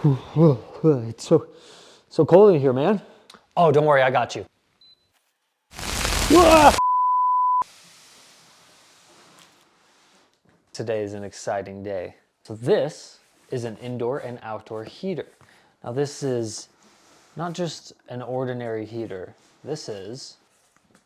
It's so cold in here, man. Oh, don't worry, I got you. Today is an exciting day. So this is an indoor and outdoor heater. Now this is not just an ordinary heater. This is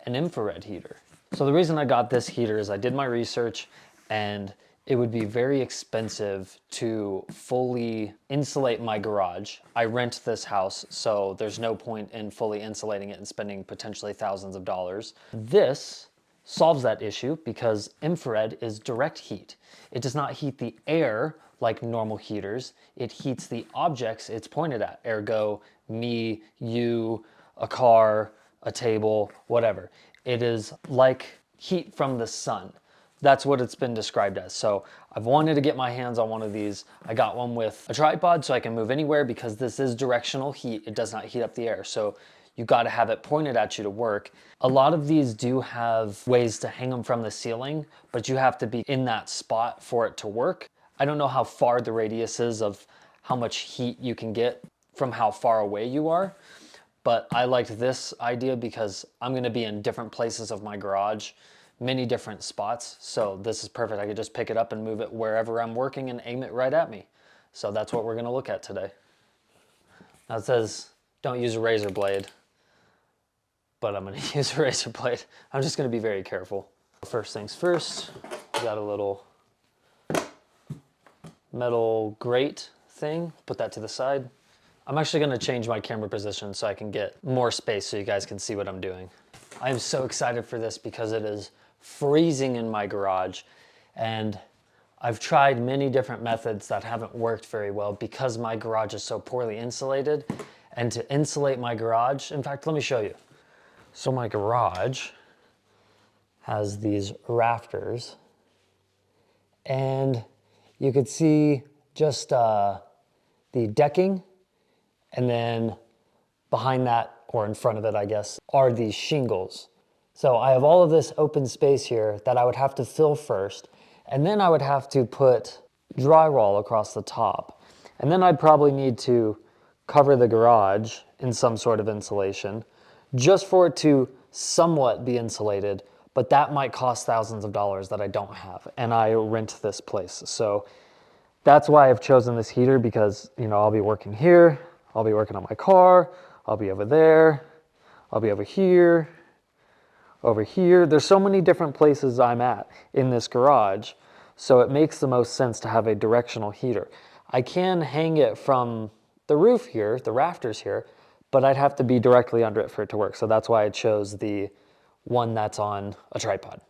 an infrared heater. So the reason I got this heater is I did my research and it would be very expensive to fully insulate my garage. I rent this house, so there's no point in fully insulating it and spending potentially thousands of dollars. This solves that issue because infrared is direct heat. It does not heat the air like normal heaters. It heats the objects it's pointed at, ergo me, you, a car, a table, whatever. It is like heat from the sun. That's what it's been described as. So I've wanted to get my hands on one of these. I got one with a tripod so I can move anywhere because this is directional heat. It does not heat up the air. So you got to have it pointed at you to work. A lot of these do have ways to hang them from the ceiling, but you have to be in that spot for it to work. I don't know how far the radius is of how much heat you can get from how far away you are, but I liked this idea because I'm going to be in different places of my garage, many different spots. So this is perfect. I could just pick it up and move it wherever I'm working and aim it right at me. So that's what we're going to look at today. Now it says don't use a razor blade, but I'm going to use a razor blade. I'm just going to be very careful. First things first, we got a little metal grate thing. Put that to the side. I'm actually going to change my camera position so I can get more space so you guys can see what I'm doing. I am so excited for this because it is freezing in my garage, and I've tried many different methods that haven't worked very well because my garage is so poorly insulated. And to insulate my garage, in fact, let me show you. So my garage has these rafters, and you could see just the decking, and then behind that, or in front of it, I guess, are these shingles. So I have all of this open space here that I would have to fill first, and then I would have to put drywall across the top. And then I'd probably need to cover the garage in some sort of insulation just for it to somewhat be insulated, but that might cost thousands of dollars that I don't have, and I rent this place. So that's why I've chosen this heater, because, you know, I'll be working here, I'll be working on my car, I'll be over there, I'll be over here, over here. There's so many different places I'm at in this garage, so it makes the most sense to have a directional heater. I can hang it from the roof here, the rafters here, but I'd have to be directly under it for it to work. So that's why I chose the one that's on a tripod.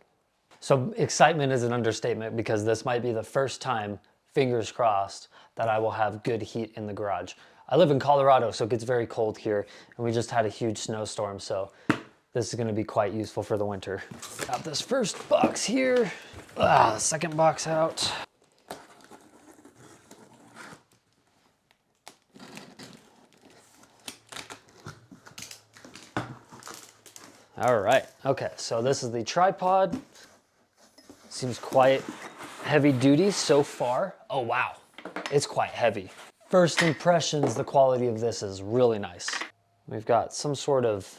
So excitement is an understatement because this might be the first time, fingers crossed, that I will have good heat in the garage. I live in Colorado, so it gets very cold here, and we just had a huge snowstorm, so this is going to be quite useful for the winter. Got this first box here, second box out. All right, okay, so this is the tripod. Seems quite heavy duty so far. Oh wow, it's quite heavy. First impressions, the quality of this is really nice. We've got some sort of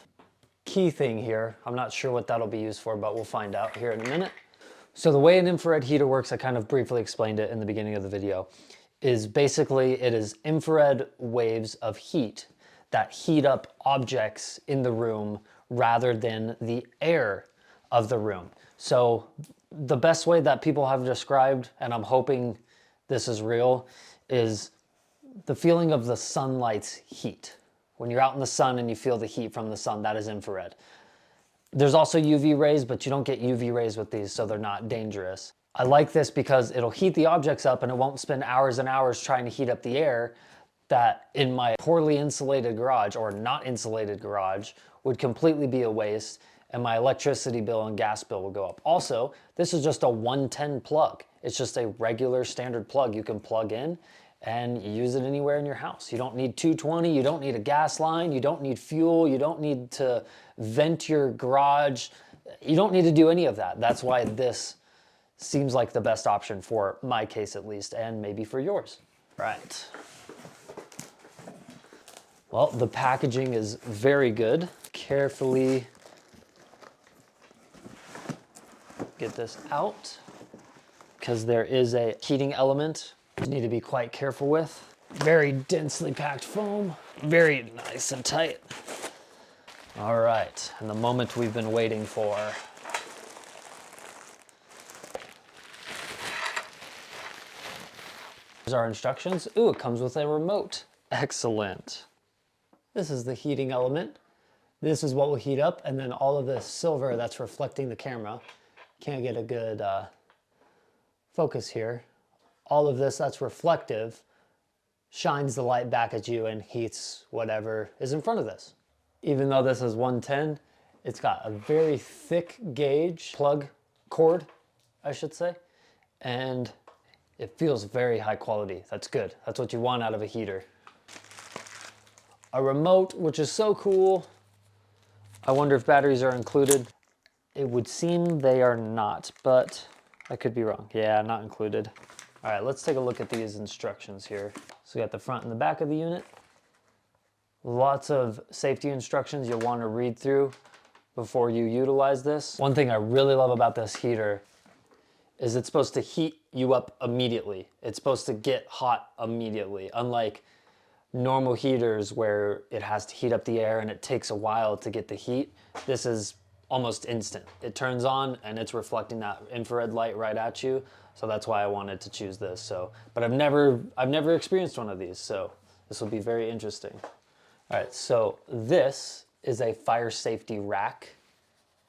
key thing here. I'm not sure what that'll be used for, but we'll find out here in a minute. So the way an infrared heater works, I kind of briefly explained it in the beginning of the video, is basically it is infrared waves of heat that heat up objects in the room rather than the air of the room. So the best way that people have described, and I'm hoping this is real, is the feeling of the sunlight's heat. When you're out in the sun and you feel the heat from the sun, that is infrared. There's also UV rays, but you don't get UV rays with these, so they're not dangerous. I like this because it'll heat the objects up and it won't spend hours and hours trying to heat up the air that in my poorly insulated garage or not insulated garage would completely be a waste, and my electricity bill and gas bill will go up. Also, this is just a 110 plug. It's just a regular standard plug you can plug in and use it anywhere in your house. You don't need 220, you don't need a gas line, you don't need fuel, you don't need to vent your garage. You don't need to do any of that. That's why this seems like the best option for my case at least, and maybe for yours. Right. Well, the packaging is very good. Carefully get this out because there is a heating element you need to be quite careful with. Very densely packed foam, very nice and tight. All right, and the moment we've been waiting for. Here's our instructions. Ooh, it comes with a remote. Excellent. This is the heating element. This is what will heat up, and then all of this silver that's reflecting the camera. Can't get a good focus here. All of this that's reflective shines the light back at you and heats whatever is in front of this. Even though this is 110, it's got a very thick gauge plug cord, I should say, and it feels very high quality. That's good. That's what you want out of a heater. A remote, which is so cool. I wonder if batteries are included. It would seem they are not, but I could be wrong. Yeah, not included. All right, let's take a look at these instructions here. So we got the front and the back of the unit. Lots of safety instructions you'll want to read through before you utilize this. One thing I really love about this heater is it's supposed to heat you up immediately. It's supposed to get hot immediately, unlike normal heaters where it has to heat up the air and it takes a while to get the heat. This is almost instant. It turns on and it's reflecting that infrared light right at you. So that's why I wanted to choose this. So, but I've never experienced one of these, so this will be very interesting. All right, so this is a fire safety rack.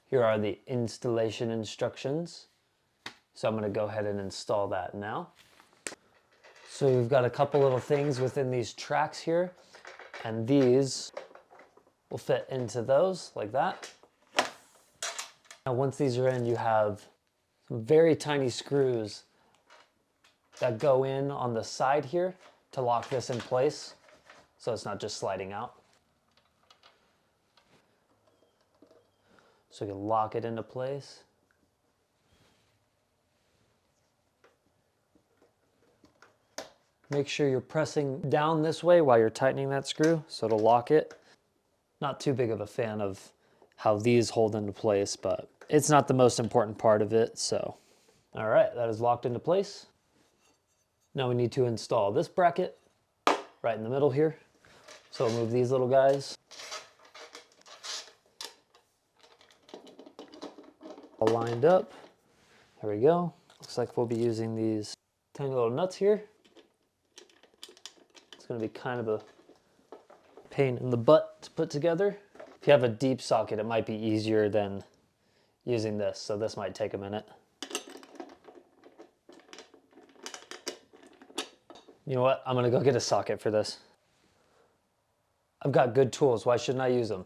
Here are the installation instructions. So I'm gonna go ahead and install that now. So we've got a couple little things within these tracks here, and these will fit into those like that. Now once these are in, you have some very tiny screws that go in on the side here to lock this in place so it's not just sliding out. So you can lock it into place. Make sure you're pressing down this way while you're tightening that screw so it'll lock it. Not too big of a fan of how these hold into place, but it's not the most important part of it, so. All right, that is locked into place. Now we need to install this bracket right in the middle here. So we'll move these little guys. All lined up. There we go. Looks like we'll be using these tiny little nuts here. It's gonna be kind of a pain in the butt to put together. If you have a deep socket, it might be easier than using this, so this might take a minute. You know what? I'm gonna go get a socket for this. I've got good tools, why shouldn't I use them?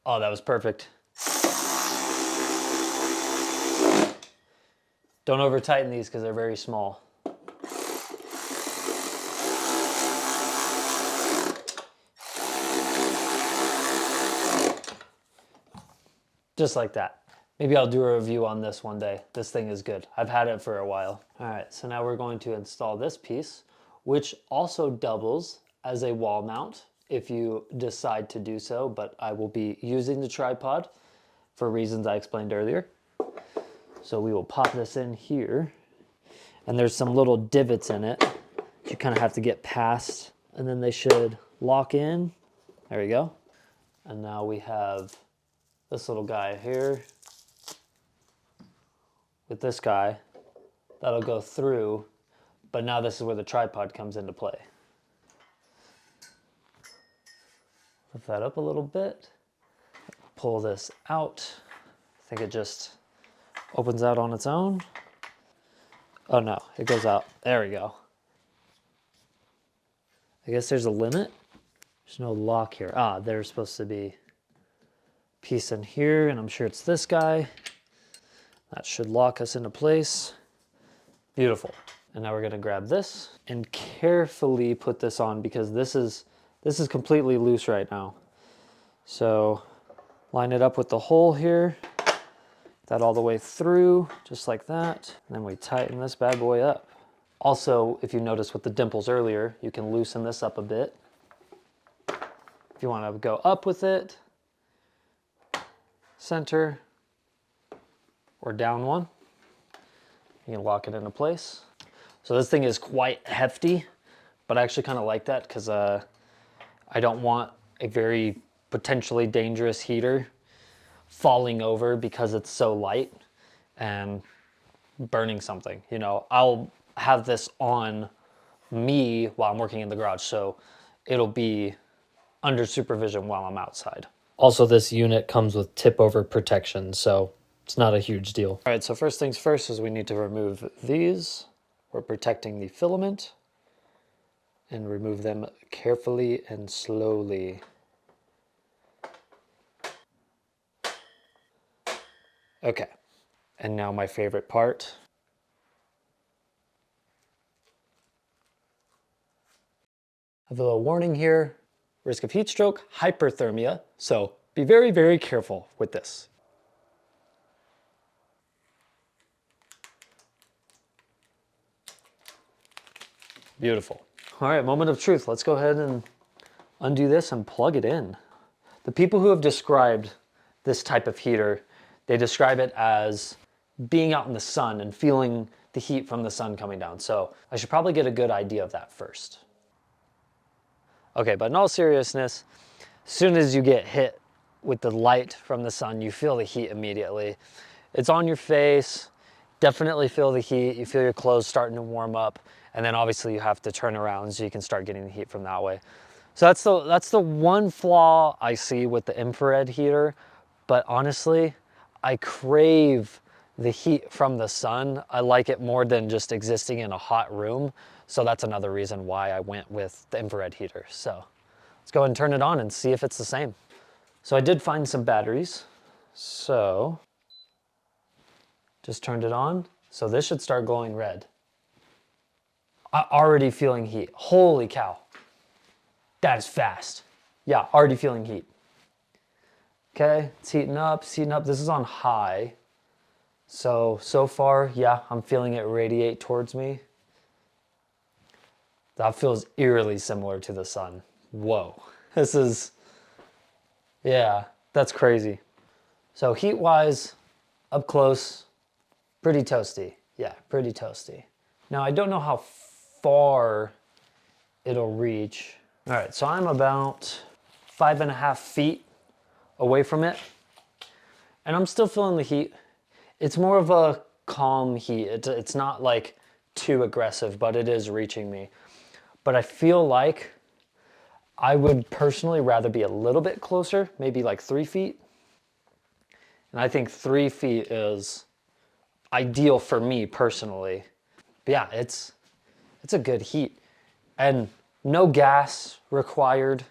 Oh, that was perfect. Don't over tighten these because they're very small. Just like that. Maybe I'll do a review on this one day. This thing is good. I've had it for a while. All right, so now we're going to install this piece, which also doubles as a wall mount if you decide to do so, but I will be using the tripod for reasons I explained earlier. So we will pop this in here, and there's some little divots in it you kind of have to get past, and then they should lock in. There we go. And now we have this little guy here with this guy that'll go through, but now this is where the tripod comes into play. Lift that up a little bit, pull this out. I think it just opens out on its own. Oh no, it goes out. There we go. I guess there's a limit. There's no lock here. Ah, there's supposed to be a piece in here, and I'm sure it's this guy. That should lock us into place. Beautiful. And now we're gonna grab this and carefully put this on because this is completely loose right now. So line it up with the hole here, that all the way through, just like that. And then we tighten this bad boy up. Also, if you notice with the dimples earlier, you can loosen this up a bit. If you want to go up with it, center, or down one, you can lock it into place. So this thing is quite hefty, but I actually kind of like that because I don't want a very potentially dangerous heater falling over because it's so light and burning something. You know, I'll have this on me while I'm working in the garage, so it'll be under supervision while I'm outside. Also, this unit comes with tip over protection, so it's not a huge deal. All right, so first things first is we need to remove these. We're protecting the filament, and remove them carefully and slowly. Okay, and now my favorite part. I have a little warning here, risk of heat stroke, hyperthermia, so be very, very careful with this. Beautiful. All right, moment of truth. Let's go ahead and undo this and plug it in. The people who have described this type of heater, they describe it as being out in the sun and feeling the heat from the sun coming down. So I should probably get a good idea of that first. Okay, but in all seriousness, as soon as you get hit with the light from the sun, you feel the heat immediately. It's on your face, definitely feel the heat. You feel your clothes starting to warm up, and then obviously you have to turn around so you can start getting the heat from that way. So that's the one flaw I see with the infrared heater, but honestly, I crave the heat from the sun. I like it more than just existing in a hot room. So that's another reason why I went with the infrared heater. So let's go ahead and turn it on and see if it's the same. So I did find some batteries. So just turned it on. So this should start glowing red. I'm already feeling heat. Holy cow. That is fast. Yeah, already feeling heat. Okay, it's heating up, it's heating up. This is on high. So far, yeah, I'm feeling it radiate towards me. That feels eerily similar to the sun. Whoa, this is, yeah, that's crazy. So heat-wise, up close, pretty toasty. Yeah, pretty toasty. Now, I don't know how far it'll reach. All right, so I'm about 5.5 feet away from it, and I'm still feeling the heat. It's more of a calm heat. It's not like too aggressive, but it is reaching me. But I feel like I would personally rather be a little bit closer, maybe like 3 feet. And I think 3 feet is ideal for me personally. But yeah, it's a good heat. And no gas required,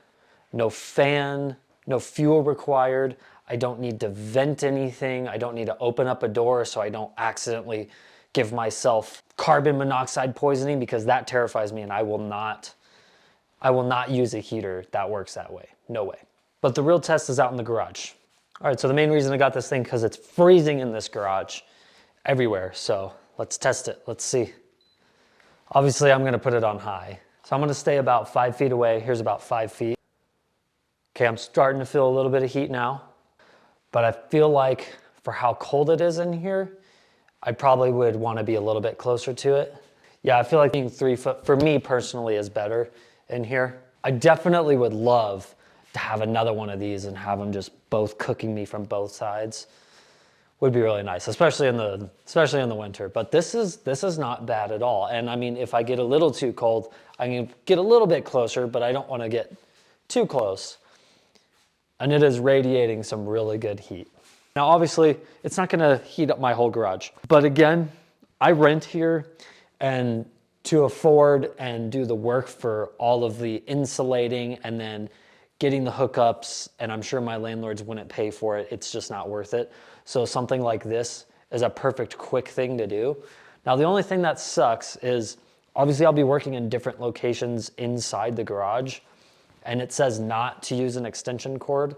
no fan, no fuel required. I don't need to vent anything. I don't need to open up a door so I don't accidentally give myself carbon monoxide poisoning, because that terrifies me, and I will not use a heater that works that way. No way. But the real test is out in the garage. All right, so the main reason I got this thing, because it's freezing in this garage everywhere. So let's test it. Let's see. Obviously, I'm gonna put it on high. So I'm gonna stay about 5 feet away. Here's about 5 feet. Okay, I'm starting to feel a little bit of heat now, but I feel like for how cold it is in here, I probably would want to be a little bit closer to it. Yeah, I feel like being 3 foot, for me personally, is better in here. I definitely would love to have another one of these and have them just both cooking me from both sides. Would be really nice, especially in the winter. But this is not bad at all. And I mean, if I get a little too cold, I can get a little bit closer, but I don't want to get too close. And it is radiating some really good heat. Now, obviously, it's not gonna heat up my whole garage. But again, I rent here, and to afford and do the work for all of the insulating and then getting the hookups, and I'm sure my landlords wouldn't pay for it, it's just not worth it. So something like this is a perfect quick thing to do. Now, the only thing that sucks is, obviously I'll be working in different locations inside the garage, and it says not to use an extension cord.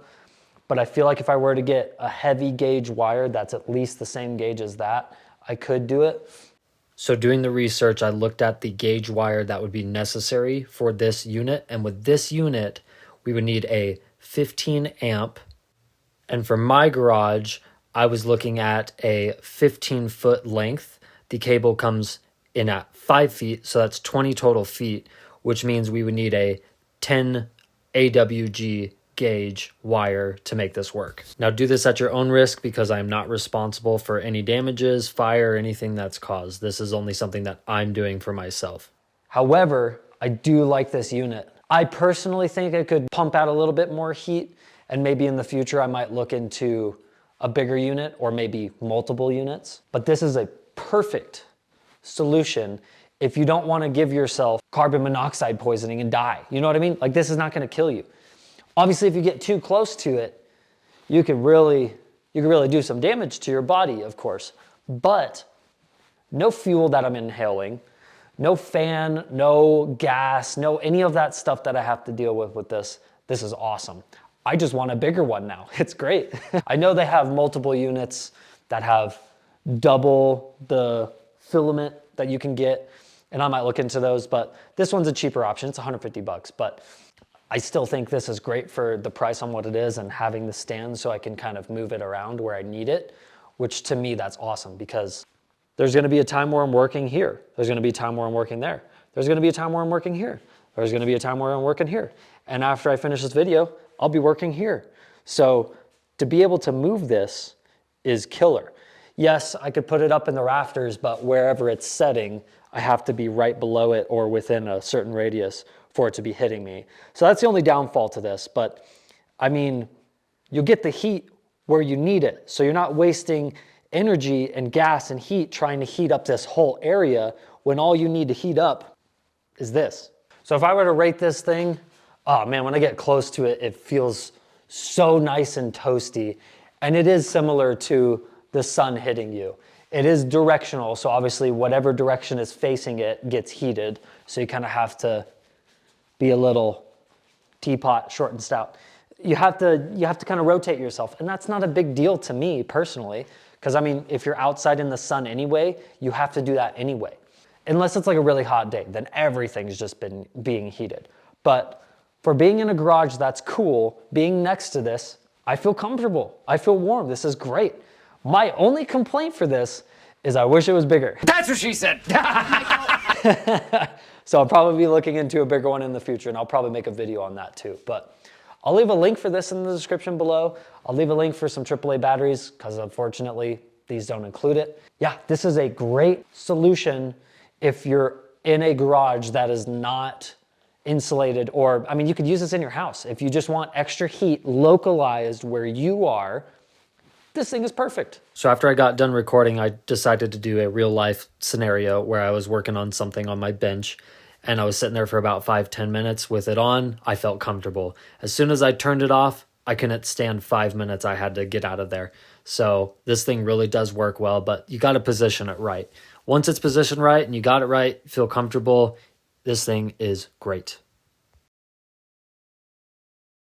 But I feel like if I were to get a heavy gauge wire that's at least the same gauge as that, I could do it. So doing the research, I looked at the gauge wire that would be necessary for this unit. And with this unit, we would need a 15 amp. And for my garage, I was looking at a 15-foot length. The cable comes in at 5 feet, so that's 20 total feet, which means we would need a 10 AWG gauge wire to make this work. Now do this at your own risk because I'm not responsible for any damages, fire, or anything that's caused. This is only something that I'm doing for myself. However, I do like this unit. I personally think it could pump out a little bit more heat, and maybe in the future I might look into a bigger unit or maybe multiple units. But this is a perfect solution if you don't want to give yourself carbon monoxide poisoning and die. You know what I mean? Like, this is not going to kill you. Obviously, if you get too close to it, you could really do some damage to your body, of course. But no fuel that I'm inhaling, no fan, no gas, no any of that stuff that I have to deal with this. This is awesome. I just want a bigger one now. It's great. I know they have multiple units that have double the filament that you can get, and I might look into those, but this one's a cheaper option. It's $150, but I still think this is great for the price on what it is and having the stand so I can kind of move it around where I need it, which to me, that's awesome because there's gonna be a time where I'm working here. There's gonna be a time where I'm working there. There's gonna be a time where I'm working here. There's gonna be a time where I'm working here. And after I finish this video, I'll be working here. So to be able to move this is killer. Yes, I could put it up in the rafters, but wherever it's setting, I have to be right below it or within a certain radius for it to be hitting me. So that's the only downfall to this. But I mean, you'll get the heat where you need it. So you're not wasting energy and gas and heat trying to heat up this whole area when all you need to heat up is this. So if I were to rate this thing, oh man, when I get close to it, it feels so nice and toasty. And it is similar to the sun hitting you. It is directional, so obviously whatever direction is facing it gets heated. So you kind of have to be a little teapot, short and stout. You have to kind of rotate yourself, and that's not a big deal to me personally, because I mean, if you're outside in the sun anyway, you have to do that anyway. Unless it's like a really hot day, then everything's just been being heated. But for being in a garage, that's cool. Being next to this, I feel comfortable. I feel warm. This is great. My only complaint for this is I wish it was bigger. That's what she said. So I'll probably be looking into a bigger one in the future, and I'll probably make a video on that too. But I'll leave a link for this in the description below. I'll leave a link for some AAA batteries because unfortunately these don't include it. Yeah, this is a great solution if you're in a garage that is not insulated, or I mean, you could use this in your house. If you just want extra heat localized where you are, this thing is perfect. So after I got done recording, I decided to do a real life scenario where I was working on something on my bench, and I was sitting there for about 5-10 minutes with it on. I felt comfortable. As soon as I turned it off, I couldn't stand 5 minutes. I had to get out of there. So this thing really does work well, but you got to position it right. Once it's positioned right and you got it right, feel comfortable, this thing is great.